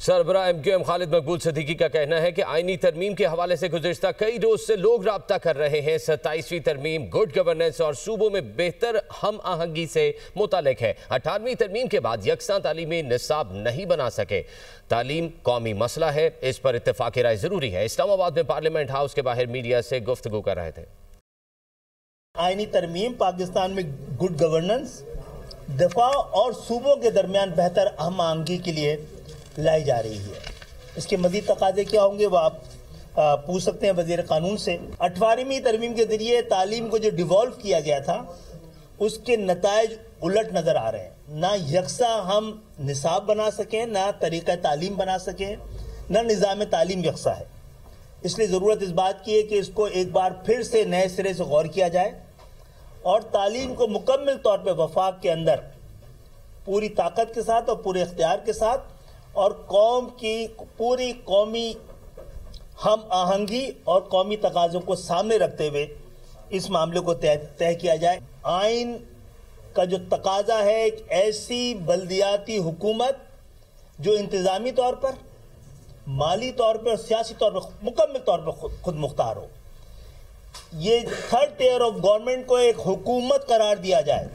سربراہ MQM خالد مقبول صدیقی کا کہنا ہے کہ آئینی ترمیم کے حوالے سے گزشتہ کئی روز سے لوگ رابطہ کر رہے ہیں۔ 27ویں ترمیم گڈ گورننس اور صوبوں میں بہتر ہم آہنگی سے متعلق ہے۔ 18ویں ترمیم کے بعد یکساں تعلیمی نصاب نہیں بنا سکے۔ تعلیم قومی مسئلہ ہے، اس پر اتفاق رائے ضروری ہے۔ اسلام آباد میں پارلیمنٹ ہاؤس کے باہر میڈیا سے گفتگو کر رہے تھے۔ آئینی ترمیم پاکستان میں گڈ گورننس، دفاع اور صوبوں کے درمیان بہتر ہم آہنگی کے لیے لائی جا رہی ہے۔ اس کے مزید تقاضے کیا ہوں گے وہ آپ پوچھ سکتے ہیں وزیر قانون سے۔ 18ویں ترمیم کے ذریعے تعلیم کو جو ڈیوالو کیا گیا تھا اس کے نتائج الٹ نظر آ رہے ہیں۔ نہ یکساں ہم نصاب بنا سکیں، نہ طریقہ تعلیم بنا سکیں، نہ نظام تعلیم یکساں ہے۔ اس لیے ضرورت اس بات کی ہے کہ اس کو ایک بار پھر سے نئے سرے سے غور کیا جائے اور تعلیم کو مکمل طور پہ وفاق کے اندر پوری طاقت کے ساتھ اور پورے اختیار کے ساتھ اور قوم کی پوری قومی ہم آہنگی اور قومی تقاضوں کو سامنے رکھتے ہوئے اس معاملے کو طے کیا جائے۔ آئین کا جو تقاضا ہے ایک ایسی بلدیاتی حکومت جو انتظامی طور پر، مالی طور پر اور سیاسی طور پر مکمل طور پر خود مختار ہو۔ یہ تھرڈ ٹیئر آف گورنمنٹ کو ایک حکومت قرار دیا جائے۔